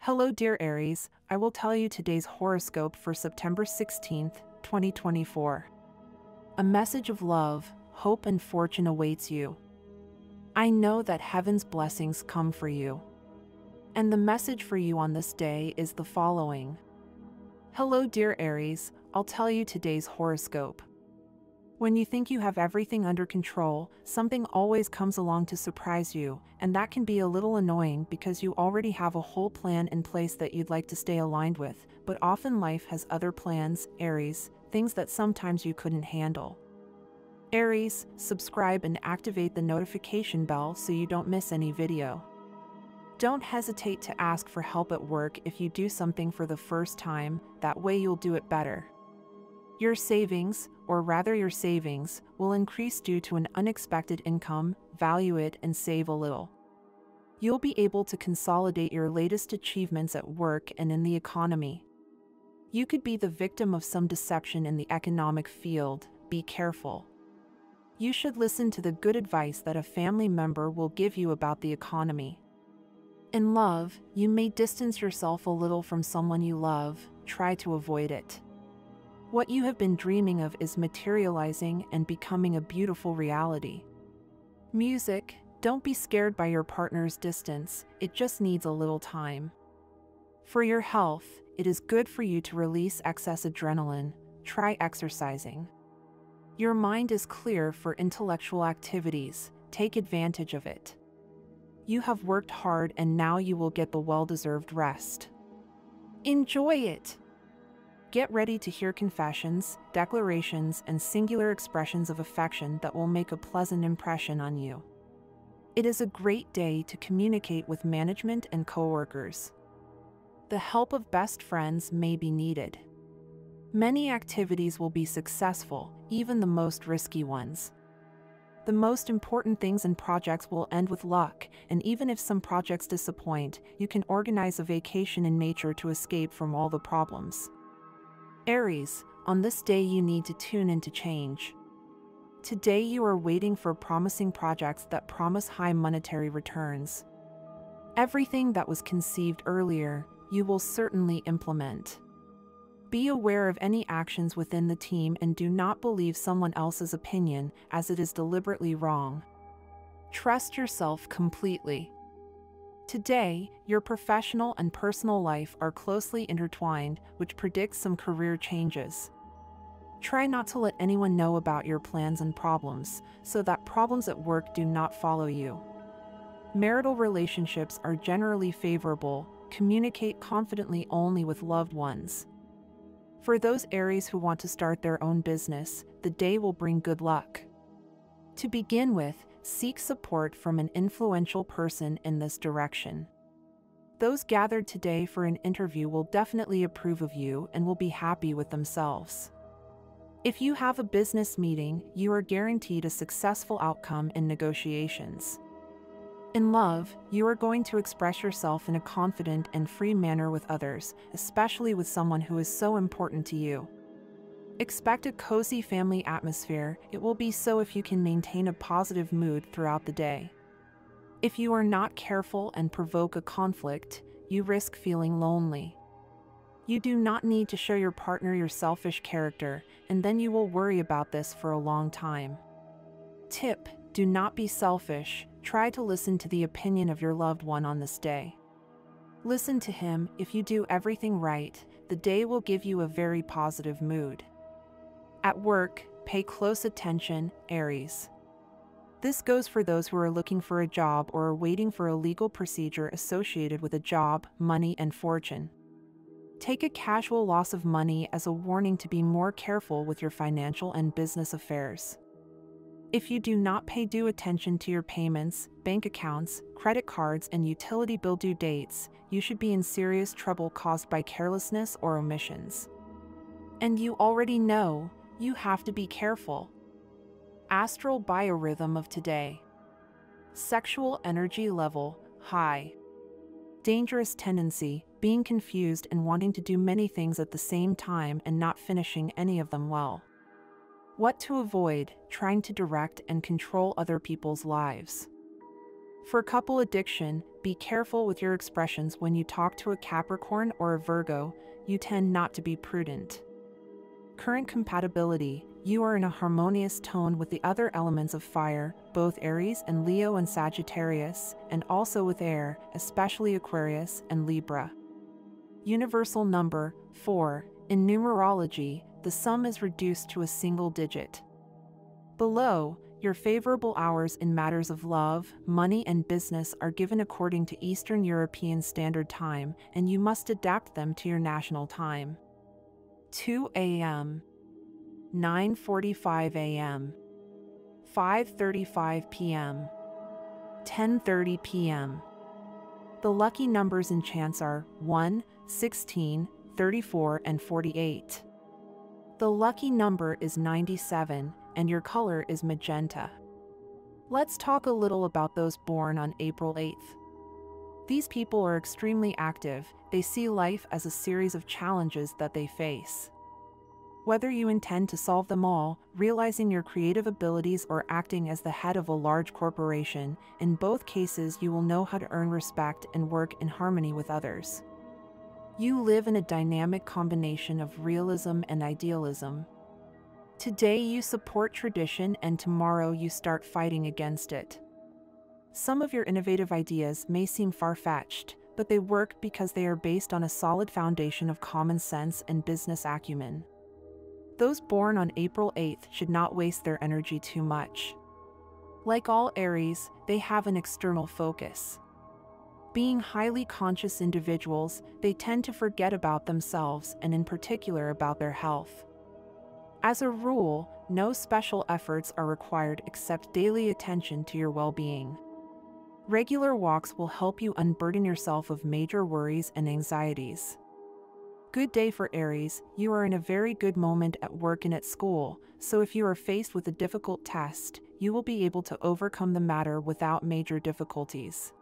Hello, dear Aries. I will tell you today's horoscope for September 16th, 2024. A message of love, hope, and fortune awaits you. I know that heaven's blessings come for you. And the message for you on this day is the following. Hello, dear Aries. I'll tell you today's horoscope. When you think you have everything under control, something always comes along to surprise you, and that can be a little annoying because you already have a whole plan in place that you'd like to stay aligned with, but often life has other plans, Aries, things that sometimes you couldn't handle. Aries, subscribe and activate the notification bell so you don't miss any video. Don't hesitate to ask for help at work if you do something for the first time, that way you'll do it better. Your savings, will increase due to an unexpected income. Value it and save a little. You'll be able to consolidate your latest achievements at work and in the economy. You could be the victim of some deception in the economic field. Be careful. You should listen to the good advice that a family member will give you about the economy. In love, you may distance yourself a little from someone you love. Try to avoid it. What you have been dreaming of is materializing and becoming a beautiful reality. Music, don't be scared by your partner's distance, it just needs a little time. For your health, it is good for you to release excess adrenaline. Try exercising. Your mind is clear for intellectual activities. Take advantage of it. You have worked hard and now you will get the well-deserved rest. Enjoy it! Get ready to hear confessions, declarations, and singular expressions of affection that will make a pleasant impression on you. It is a great day to communicate with management and coworkers. The help of best friends may be needed. Many activities will be successful, even the most risky ones. The most important things and projects will end with luck, and even if some projects disappoint, you can organize a vacation in nature to escape from all the problems. Aries, on this day you need to tune into change. Today you are waiting for promising projects that promise high monetary returns. Everything that was conceived earlier, you will certainly implement. Be aware of any actions within the team and do not believe someone else's opinion, as it is deliberately wrong. Trust yourself completely. Today, your professional and personal life are closely intertwined, which predicts some career changes. Try not to let anyone know about your plans and problems, so that problems at work do not follow you. Marital relationships are generally favorable. Communicate confidently only with loved ones. For those Aries who want to start their own business, the day will bring good luck. To begin with, seek support from an influential person in this direction. Those gathered today for an interview will definitely approve of you and will be happy with themselves. If you have a business meeting, you are guaranteed a successful outcome in negotiations. In love, you are going to express yourself in a confident and free manner with others, especially with someone who is so important to you. Expect a cozy family atmosphere. It will be so if you can maintain a positive mood throughout the day. If you are not careful and provoke a conflict, you risk feeling lonely. You do not need to show your partner your selfish character, and then you will worry about this for a long time. Tip: do not be selfish. Try to listen to the opinion of your loved one on this day. Listen to him. If you do everything right, the day will give you a very positive mood. At work, pay close attention, Aries. This goes for those who are looking for a job or are waiting for a legal procedure associated with a job, money, and fortune. Take a casual loss of money as a warning to be more careful with your financial and business affairs. If you do not pay due attention to your payments, bank accounts, credit cards, and utility bill due dates, you should be in serious trouble caused by carelessness or omissions. And you already know, you have to be careful. Astral biorhythm of today. Sexual energy level, high. Dangerous tendency, being confused and wanting to do many things at the same time and not finishing any of them well. What to avoid: trying to direct and control other people's lives. For couple addiction, be careful with your expressions when you talk to a Capricorn or a Virgo. You tend not to be prudent. Current compatibility, you are in a harmonious tone with the other elements of fire, both Aries and Leo and Sagittarius, and also with air, especially Aquarius and Libra. Universal number, 4. In numerology, the sum is reduced to a single digit. Below, your favorable hours in matters of love, money and business are given according to Eastern European Standard Time, and you must adapt them to your national time. 2 a.m. 9:45 a.m. 5:35 p.m. 10:30 p.m. The lucky numbers and chance are 1, 16, 34 and 48. The lucky number is 97, and your color is magenta. Let's talk a little about those born on April 8th. These people are extremely active. They see life as a series of challenges that they face. Whether you intend to solve them all, realizing your creative abilities, or acting as the head of a large corporation, in both cases you will know how to earn respect and work in harmony with others. You live in a dynamic combination of realism and idealism. Today you support tradition, and tomorrow you start fighting against it. Some of your innovative ideas may seem far-fetched, but they work because they are based on a solid foundation of common sense and business acumen. Those born on April 8th should not waste their energy too much. Like all Aries, they have an external focus. Being highly conscious individuals, they tend to forget about themselves and in particular about their health. As a rule, no special efforts are required except daily attention to your well-being. Regular walks will help you unburden yourself of major worries and anxieties. Good day for Aries. You are in a very good moment at work and at school, so if you are faced with a difficult test, you will be able to overcome the matter without major difficulties.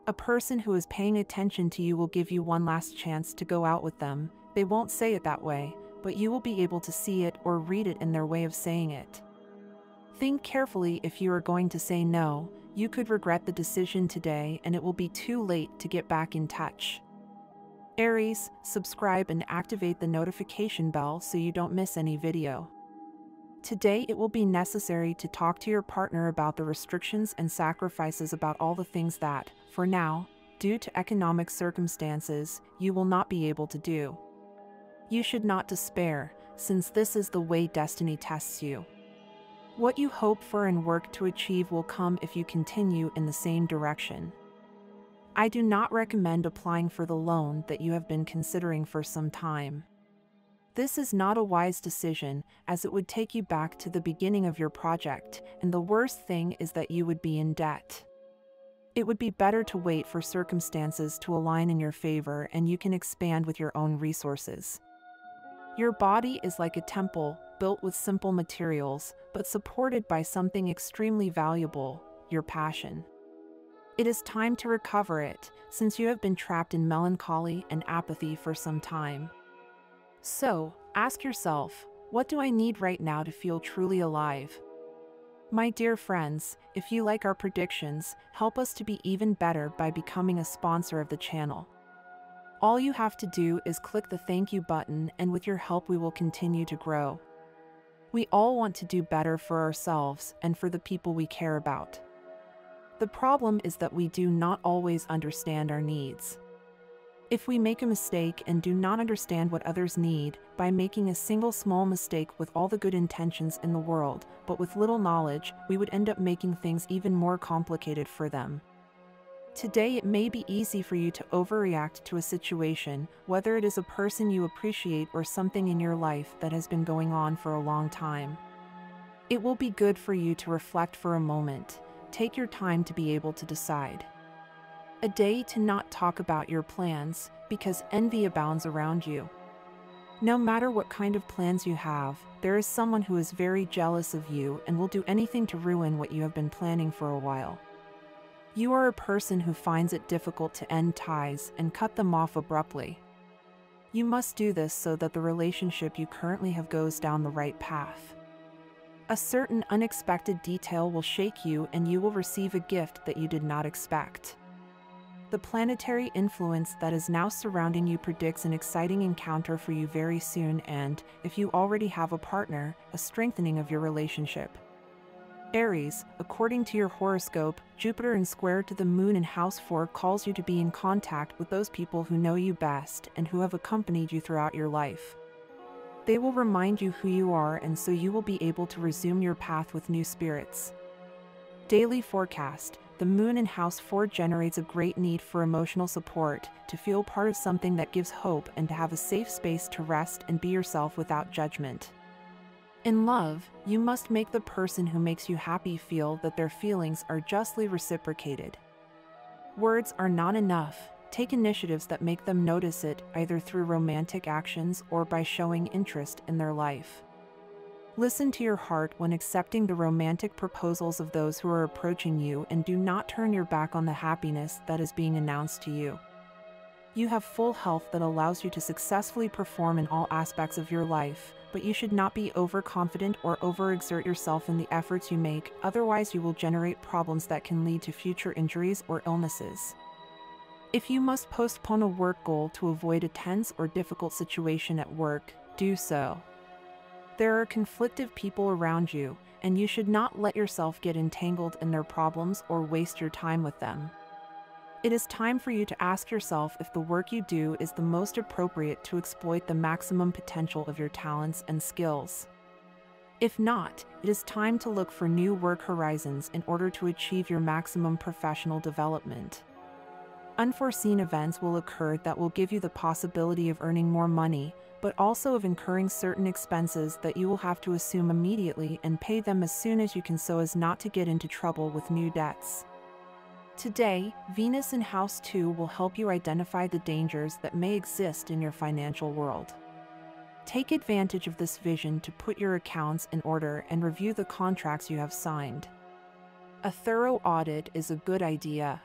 A person who is paying attention to you will give you one last chance to go out with them. They won't say it that way, but you will be able to see it or read it in their way of saying it. Think carefully. If you are going to say no, you could regret the decision today and it will be too late to get back in touch. Aries, subscribe and activate the notification bell so you don't miss any video. Today it will be necessary to talk to your partner about the restrictions and sacrifices about all the things that, for now, due to economic circumstances, you will not be able to do. You should not despair, since this is the way destiny tests you. What you hope for and work to achieve will come if you continue in the same direction. I do not recommend applying for the loan that you have been considering for some time. This is not a wise decision, as it would take you back to the beginning of your project, and the worst thing is that you would be in debt. It would be better to wait for circumstances to align in your favor and you can expand with your own resources. Your body is like a temple, built with simple materials, but supported by something extremely valuable, your passion. It is time to recover it, since you have been trapped in melancholy and apathy for some time. So, ask yourself, what do I need right now to feel truly alive? My dear friends, if you like our predictions, help us to be even better by becoming a sponsor of the channel. All you have to do is click the thank you button, and with your help we will continue to grow. We all want to do better for ourselves and for the people we care about. The problem is that we do not always understand our needs. If we make a mistake and do not understand what others need, by making a single small mistake with all the good intentions in the world, but with little knowledge, we would end up making things even more complicated for them. Today it may be easy for you to overreact to a situation, whether it is a person you appreciate or something in your life that has been going on for a long time. It will be good for you to reflect for a moment. Take your time to be able to decide. A day to not talk about your plans, because envy abounds around you. No matter what kind of plans you have, there is someone who is very jealous of you and will do anything to ruin what you have been planning for a while. You are a person who finds it difficult to end ties and cut them off abruptly. You must do this so that the relationship you currently have goes down the right path. A certain unexpected detail will shake you and you will receive a gift that you did not expect. The planetary influence that is now surrounding you predicts an exciting encounter for you very soon and, if you already have a partner, a strengthening of your relationship. Aries, according to your horoscope, Jupiter in square to the moon in house 4 calls you to be in contact with those people who know you best and who have accompanied you throughout your life. They will remind you who you are, and so you will be able to resume your path with new spirits. Daily forecast. The moon in house 4 generates a great need for emotional support, to feel part of something that gives hope and to have a safe space to rest and be yourself without judgment. In love, you must make the person who makes you happy feel that their feelings are justly reciprocated. Words are not enough. Take initiatives that make them notice it, either through romantic actions or by showing interest in their life. Listen to your heart when accepting the romantic proposals of those who are approaching you, and do not turn your back on the happiness that is being announced to you. You have full health that allows you to successfully perform in all aspects of your life, but you should not be overconfident or overexert yourself in the efforts you make, otherwise you will generate problems that can lead to future injuries or illnesses. If you must postpone a work goal to avoid a tense or difficult situation at work, do so. There are conflicted people around you, and you should not let yourself get entangled in their problems or waste your time with them. It is time for you to ask yourself if the work you do is the most appropriate to exploit the maximum potential of your talents and skills. If not, it is time to look for new work horizons in order to achieve your maximum professional development. Unforeseen events will occur that will give you the possibility of earning more money, but also of incurring certain expenses that you will have to assume immediately and pay them as soon as you can so as not to get into trouble with new debts. Today, Venus in House 2 will help you identify the dangers that may exist in your financial world. Take advantage of this vision to put your accounts in order and review the contracts you have signed. A thorough audit is a good idea.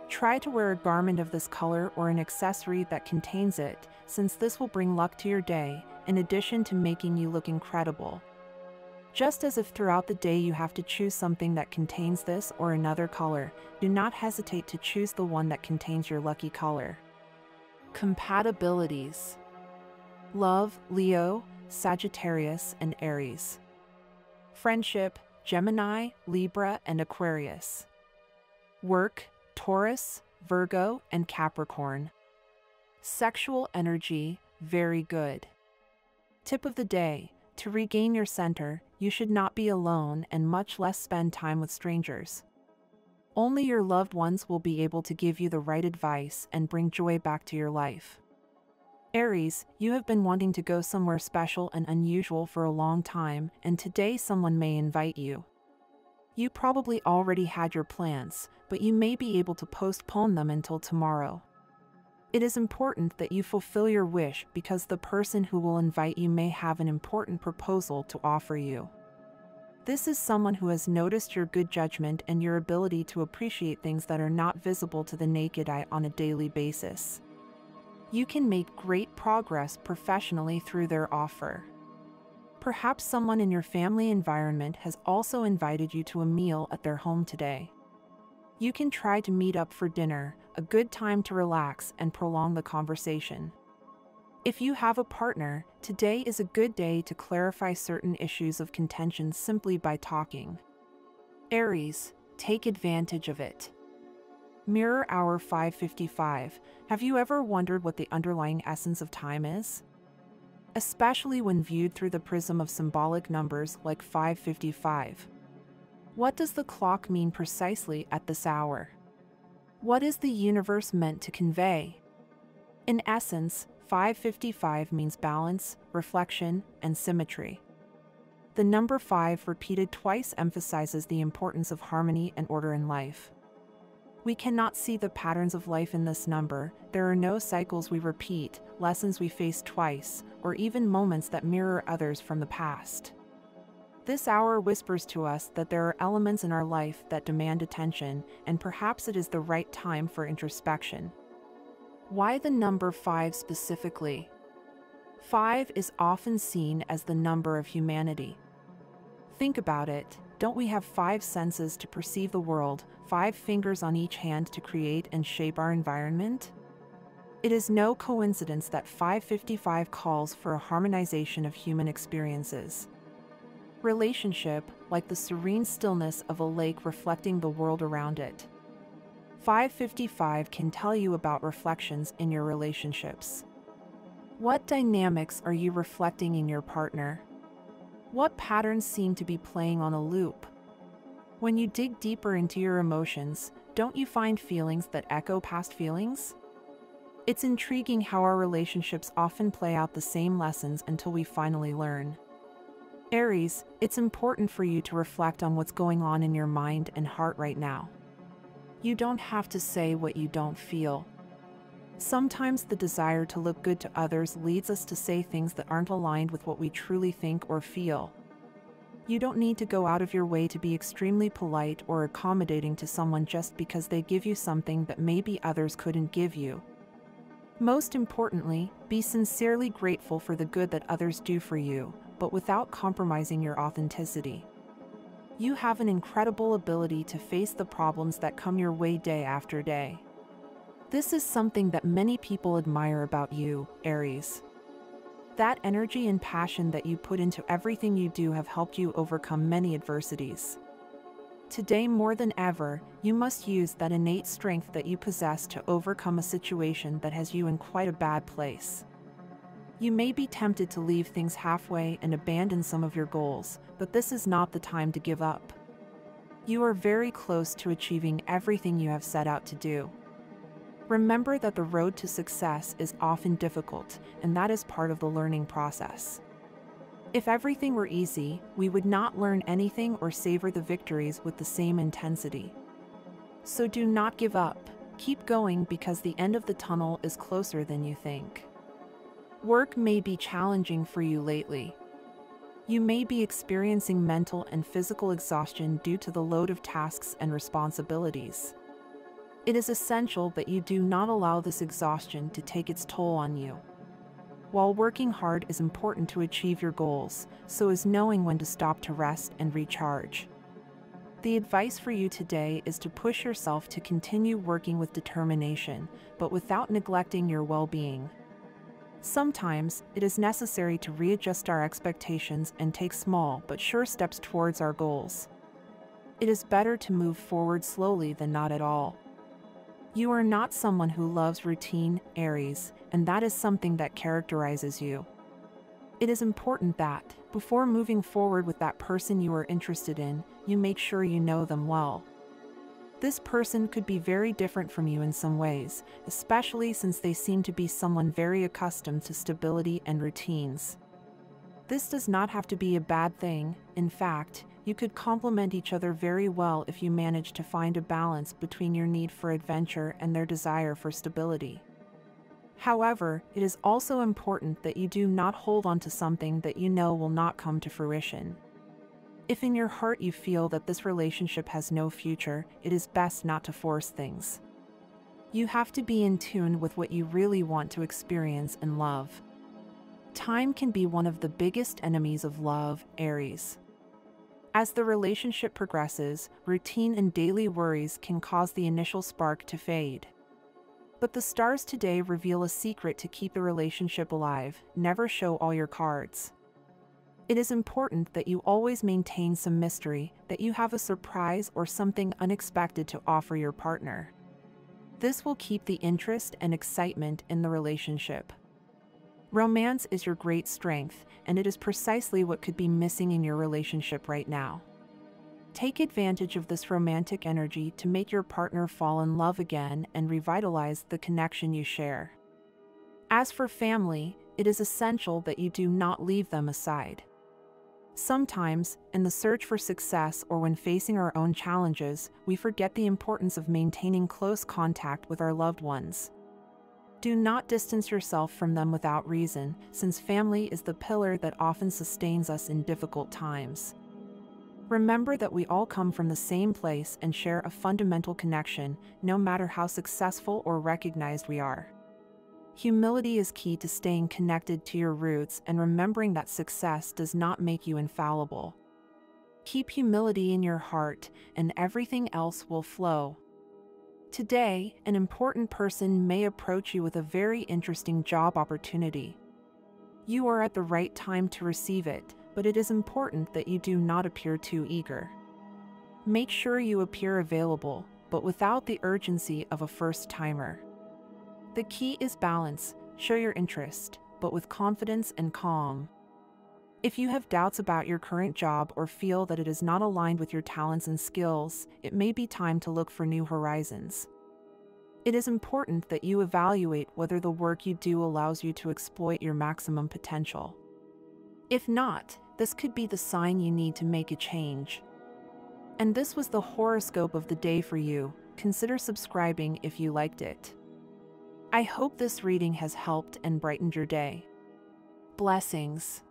Try to wear a garment of this color or an accessory that contains it, since this will bring luck to your day, in addition to making you look incredible. Just as if throughout the day you have to choose something that contains this or another color, do not hesitate to choose the one that contains your lucky color. Compatibilities. Love, Leo, Sagittarius, and Aries. Friendship, Gemini, Libra, and Aquarius. Work, Taurus, Virgo, and Capricorn. Sexual energy, very good. Tip of the day: to regain your center, you should not be alone and much less spend time with strangers. Only your loved ones will be able to give you the right advice and bring joy back to your life. Aries, you have been wanting to go somewhere special and unusual for a long time, and today someone may invite you. You probably already had your plans, but you may be able to postpone them until tomorrow. It is important that you fulfill your wish because the person who will invite you may have an important proposal to offer you. This is someone who has noticed your good judgment and your ability to appreciate things that are not visible to the naked eye on a daily basis. You can make great progress professionally through their offer. Perhaps someone in your family environment has also invited you to a meal at their home today. You can try to meet up for dinner, a good time to relax and prolong the conversation. If you have a partner, today is a good day to clarify certain issues of contention simply by talking. Aries, take advantage of it. Mirror hour 5:55. Have you ever wondered what the underlying essence of time is? Especially when viewed through the prism of symbolic numbers like 5:55. What does the clock mean precisely at this hour? What is the universe meant to convey? In essence, 5:55 means balance, reflection, and symmetry. The number 5 repeated twice emphasizes the importance of harmony and order in life. We cannot see the patterns of life in this number. There are no cycles we repeat, lessons we face twice, or even moments that mirror others from the past. This hour whispers to us that there are elements in our life that demand attention, and perhaps it is the right time for introspection. Why the number 5 specifically? 5 is often seen as the number of humanity. Think about it. Don't we have 5 senses to perceive the world, 5 fingers on each hand to create and shape our environment? It is no coincidence that 555 calls for a harmonization of human experiences. Relationship, like the serene stillness of a lake reflecting the world around it. 555 can tell you about reflections in your relationships. What dynamics are you reflecting in your partner? What patterns seem to be playing on a loop? When you dig deeper into your emotions, don't you find feelings that echo past feelings? It's intriguing how our relationships often play out the same lessons until we finally learn. Aries, it's important for you to reflect on what's going on in your mind and heart right now. You don't have to say what you don't feel. Sometimes the desire to look good to others leads us to say things that aren't aligned with what we truly think or feel. You don't need to go out of your way to be extremely polite or accommodating to someone just because they give you something that maybe others couldn't give you. Most importantly, be sincerely grateful for the good that others do for you, but without compromising your authenticity. You have an incredible ability to face the problems that come your way day after day. This is something that many people admire about you, Aries. That energy and passion that you put into everything you do have helped you overcome many adversities. Today more than ever, you must use that innate strength that you possess to overcome a situation that has you in quite a bad place. You may be tempted to leave things halfway and abandon some of your goals, but this is not the time to give up. You are very close to achieving everything you have set out to do. Remember that the road to success is often difficult, and that is part of the learning process. If everything were easy, we would not learn anything or savor the victories with the same intensity. So do not give up. Keep going because the end of the tunnel is closer than you think. Work may be challenging for you lately. You may be experiencing mental and physical exhaustion due to the load of tasks and responsibilities. It is essential that you do not allow this exhaustion to take its toll on you. While working hard is important to achieve your goals, so is knowing when to stop to rest and recharge. The advice for you today is to push yourself to continue working with determination, but without neglecting your well-being. Sometimes, it is necessary to readjust our expectations and take small but sure steps towards our goals. It is better to move forward slowly than not at all. You are not someone who loves routine, Aries, and that is something that characterizes you. It is important that, before moving forward with that person you are interested in, you make sure you know them well. This person could be very different from you in some ways, especially since they seem to be someone very accustomed to stability and routines. This does not have to be a bad thing. In fact, you could complement each other very well if you manage to find a balance between your need for adventure and their desire for stability. However, it is also important that you do not hold on to something that you know will not come to fruition. If in your heart you feel that this relationship has no future, it is best not to force things. You have to be in tune with what you really want to experience and love. Time can be one of the biggest enemies of love, Aries. As the relationship progresses, routine and daily worries can cause the initial spark to fade. But the stars today reveal a secret to keep the relationship alive: never show all your cards. It is important that you always maintain some mystery, that you have a surprise or something unexpected to offer your partner. This will keep the interest and excitement in the relationship. Romance is your great strength, and it is precisely what could be missing in your relationship right now. Take advantage of this romantic energy to make your partner fall in love again and revitalize the connection you share. As for family, it is essential that you do not leave them aside. Sometimes, in the search for success or when facing our own challenges, we forget the importance of maintaining close contact with our loved ones. Do not distance yourself from them without reason, since family is the pillar that often sustains us in difficult times. Remember that we all come from the same place and share a fundamental connection, no matter how successful or recognized we are. Humility is key to staying connected to your roots and remembering that success does not make you infallible. Keep humility in your heart, and everything else will flow. Today, an important person may approach you with a very interesting job opportunity. You are at the right time to receive it, but it is important that you do not appear too eager. Make sure you appear available, but without the urgency of a first-timer. The key is balance. Show your interest, but with confidence and calm. If you have doubts about your current job or feel that it is not aligned with your talents and skills, it may be time to look for new horizons. It is important that you evaluate whether the work you do allows you to exploit your maximum potential. If not, this could be the sign you need to make a change. And this was the horoscope of the day for you. Consider subscribing if you liked it. I hope this reading has helped and brightened your day. Blessings.